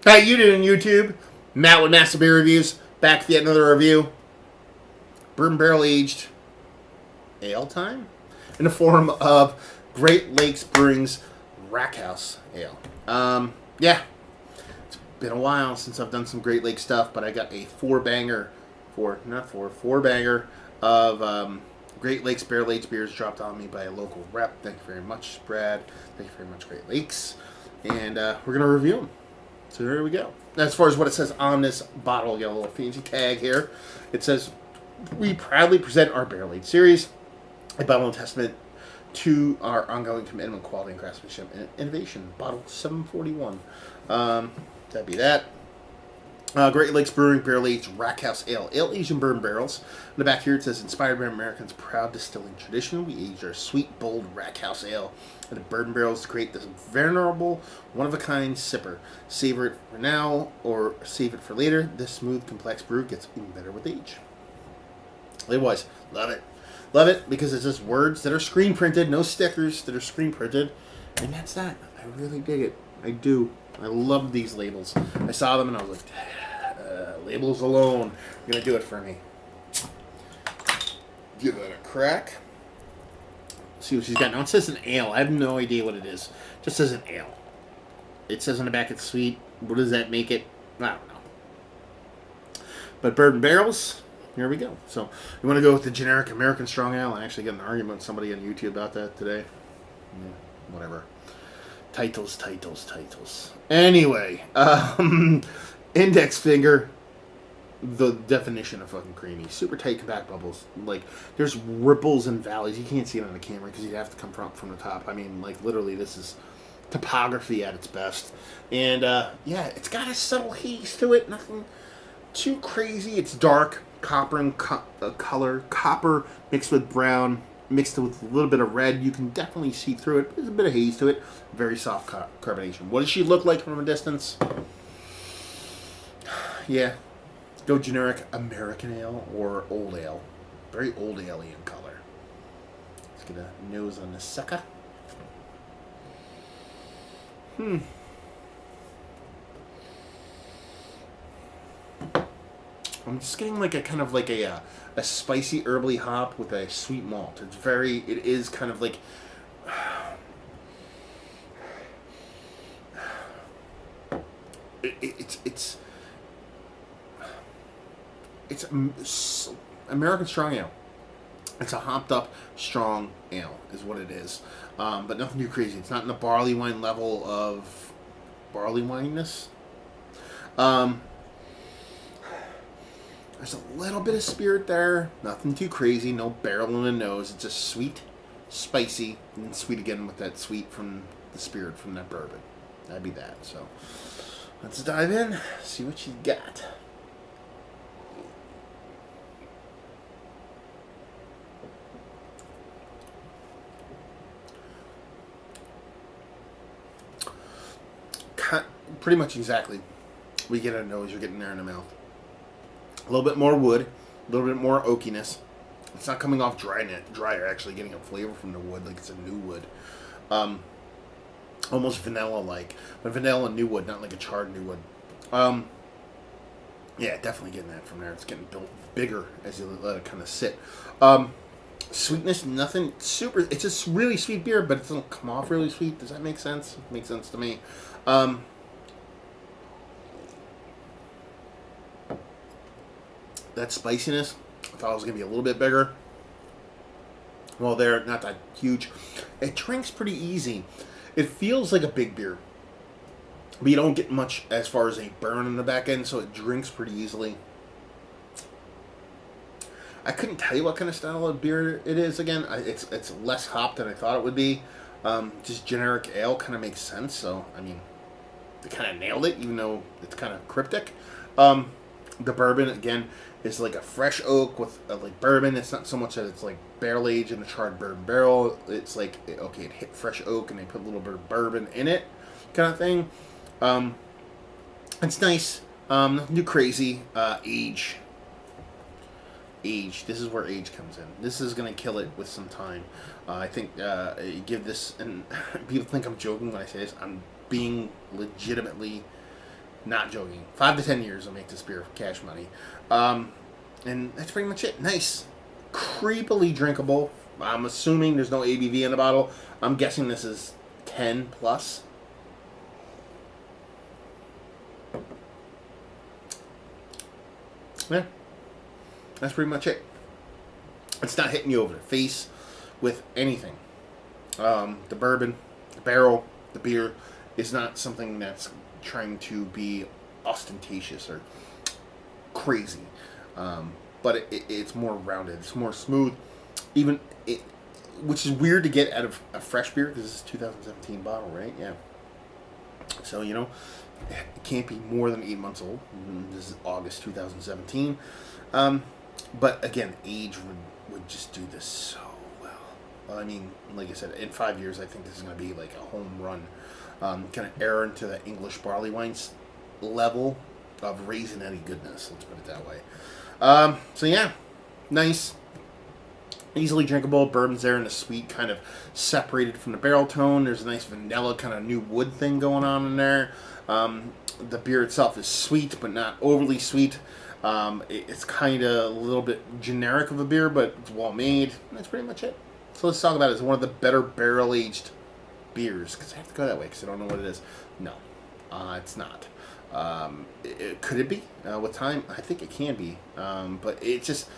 How you doing, YouTube? Matt with Master Beer Reviews, back with yet another review. Bourbon Barrel Aged Ale time? In the form of Great Lakes Brewing's Blackhouse Ale. Yeah, it's been a while since I've done some Great Lakes stuff, but I got a four banger of Great Lakes Barrel Aged beers dropped on me by a local rep. Thank you very much, Brad. Thank you very much, Great Lakes. And we're going to review them. So here we go. As far as what it says on this bottle, you got a little fancy tag here. It says, "We proudly present our Barrel Aged series, a bottle and testament to our ongoing commitment, quality, and craftsmanship and innovation." Bottle 741. That'd be that. Great Lakes Brewing Barrel Aged Blackhouse Ale. Ale aged in bourbon barrels. In the back here it says, "Inspired by Americans' proud distilling tradition, we aged our sweet, bold Blackhouse Ale in the bourbon barrels to create this venerable, one-of-a-kind sipper. Savor it for now or save it for later. This smooth, complex brew gets even better with age." Otherwise, love it. Love it because it's just words that are screen printed, no stickers that are screen printed. And that's that. I really dig it. I do. I love these labels. I saw them and I was like, labels alone are going to do it for me. Give that a crack. See what she's got. Now it says an ale. I have no idea what it is. It just says an ale. It says on the back it's sweet. What does that make it? I don't know. But bourbon barrels, here we go. So you want to go with the generic American Strong Ale? I actually got an argument with somebody on YouTube about that today. Yeah, whatever. Titles. Anyway, index finger, the definition of fucking creamy. Super tight, compact bubbles. Like, there's ripples and valleys. You can't see it on the camera because you'd have to come from the top. I mean, like, literally, this is topography at its best. And, yeah, it's got a subtle haze to it. Nothing too crazy. It's dark, copper and color. Copper mixed with brown, mixed with a little bit of red. You can definitely see through it. There's a bit of haze to it. Very soft carbonation. What does she look like from a distance? Yeah. Go generic American ale or old ale. Very old ale-y in color. Let's get a nose on this sucker. I'm just getting like a kind of like a spicy herbally hop with a sweet malt. It is kind of like it's American Strong Ale. It's a hopped up strong ale is what it is, but nothing too crazy. It's not in the barley wine level of barley wineness. There's a little bit of spirit there. Nothing too crazy. No barrel in the nose. It's just sweet, spicy, and sweet again with that sweet from the spirit from that bourbon. That'd be that. So let's dive in. See what you got. Pretty much exactly. We get a nose. You're getting there in the mouth. A little bit more wood, a little bit more oakiness. It's not coming off drier, actually getting a flavor from the wood, like it's a new wood. Almost vanilla-like, but vanilla and new wood, not like a charred new wood. Yeah, definitely getting that from there. It's getting built bigger as you let it kind of sit. Sweetness, nothing super. It's just really sweet beer, but it doesn't come off really sweet. Does that make sense? It makes sense to me. That spiciness, I thought it was going to be a little bit bigger. Well, they're not that huge. It drinks pretty easy. It feels like a big beer, but you don't get much as far as a burn in the back end, so it drinks pretty easily. I couldn't tell you what kind of style of beer it is. Again, it's less hopped than I thought it would be. Just generic ale kind of makes sense. So, I mean, they kind of nailed it, even though it's kind of cryptic. The bourbon, again, is like a fresh oak with like bourbon. It's not so much that it's like barrel aged in a charred bourbon barrel. It's like, okay, it hit fresh oak and they put a little bit of bourbon in it, kind of thing. It's nice. Nothing too crazy. Age. This is where age comes in. This is going to kill it with some time. I think you give this, and people think I'm joking when I say this, I'm being legitimately Not joking. 5 to 10 years will make this beer cash money. And that's pretty much it. Nice. Creepily drinkable. I'm assuming there's no ABV in the bottle. I'm guessing this is 10 plus. Yeah. That's pretty much it. It's not hitting you over the face with anything. The bourbon, the barrel, the beer is not something that's trying to be ostentatious or crazy. But it's more rounded. It's more smooth. Even it, which is weird to get out of a fresh beer because this is a 2017 bottle, right? Yeah. So, you know, it can't be more than 8 months old. This is August 2017. But again, age would just do this so well. I mean, like I said, in 5 years, I think this is going to be like a home run. Kind of err into the English barley wines level of raisin-nutty goodness. Let's put it that way. So yeah, nice. Easily drinkable. Bourbon's there and the sweet kind of separated from the barrel tone. There's a nice vanilla kind of new wood thing going on in there. The beer itself is sweet, but not overly sweet. It's kind of a little bit generic of a beer, but it's well made. That's pretty much it. So let's talk about it. It's one of the better barrel-aged beers. Because I have to go that way because I don't know what it is. No, it's not. Could it be? With time, I think it can be. But it's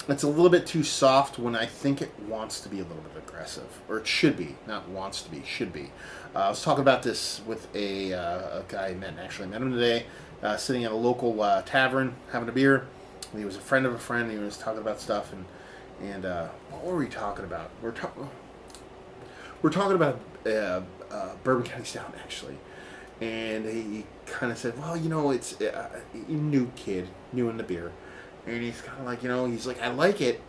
a little bit too soft when I think it wants to be a little bit aggressive. Or it should be. Not wants to be, should be. I was talking about this with a guy I met him today, sitting at a local tavern, having a beer. He was a friend of a friend. He was talking about stuff. And what were we talking about? We're talking about Bourbon County Stout, actually. And he kind of said, well, you know, it's a new kid, new in the beer. And he's kind of like, you know, he's like, I like it.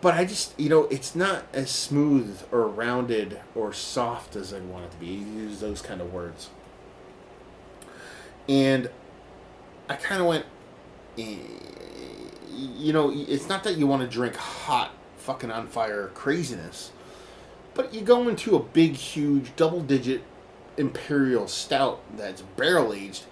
But I just, you know, it's not as smooth or rounded or soft as I want it to be. He used those kind of words. And I kind of went, you know, it's not that you want to drink hot, fucking on fire craziness. But you go into a big, huge, double-digit imperial stout that's barrel-aged,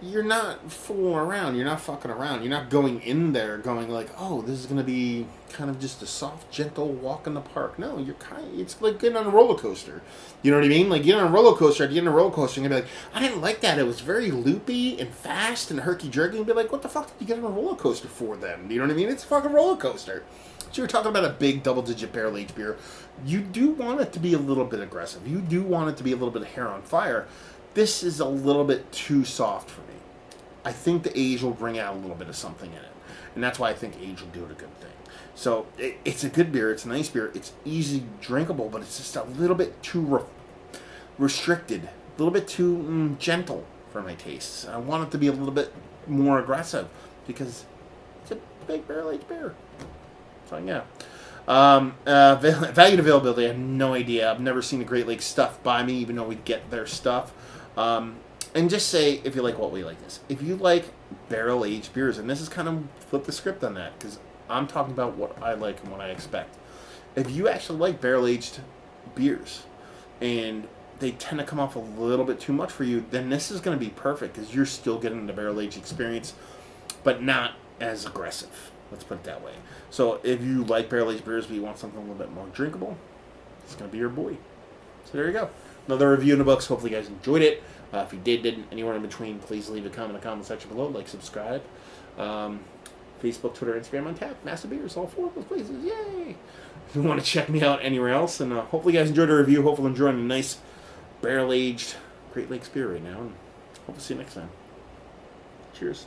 you're not fooling around. You're not fucking around. You're not going in there going like, oh, this is going to be kind of just a soft, gentle walk in the park. No, it's like getting on a roller coaster. You know what I mean? Like, getting on a roller coaster, at the end of a roller coaster, you're going to be like, I didn't like that. It was very loopy and fast and herky-jerky. And be like, what the fuck did you get on a roller coaster for then? You know what I mean? It's a fucking roller coaster. So you're talking about a big double-digit barrel-aged beer. You do want it to be a little bit aggressive. You do want it to be a little bit of hair on fire. This is a little bit too soft for me. I think the age will bring out a little bit of something in it. And that's why I think age will do it a good thing. So it's a good beer. It's a nice beer. It's easy drinkable, but it's just a little bit too restricted. A little bit too gentle for my tastes. I want it to be a little bit more aggressive because it's a big barrel-aged beer. So yeah. Value and availability, I have no idea. I've never seen the Great Lakes stuff by me, even though we get their stuff. And just say if you like what we like this. If you like barrel-aged beers, and this is kind of flip the script on that, because I'm talking about what I like and what I expect. If you actually like barrel-aged beers, and they tend to come off a little bit too much for you, then this is going to be perfect, because you're still getting the barrel-aged experience, but not as aggressive. Let's put it that way. So if you like barrel-aged beers, but you want something a little bit more drinkable, it's going to be your boy. So there you go. Another review in the books. Hopefully you guys enjoyed it. If you didn't, anywhere in between, please leave a comment in the comment section below. Like, subscribe. Facebook, Twitter, Instagram on tap. Massive Beers, all 4 of those places. Yay! If you want to check me out anywhere else. And hopefully you guys enjoyed the review. Hopefully you're enjoying a nice barrel-aged Great Lakes beer right now. And hope to see you next time. Cheers.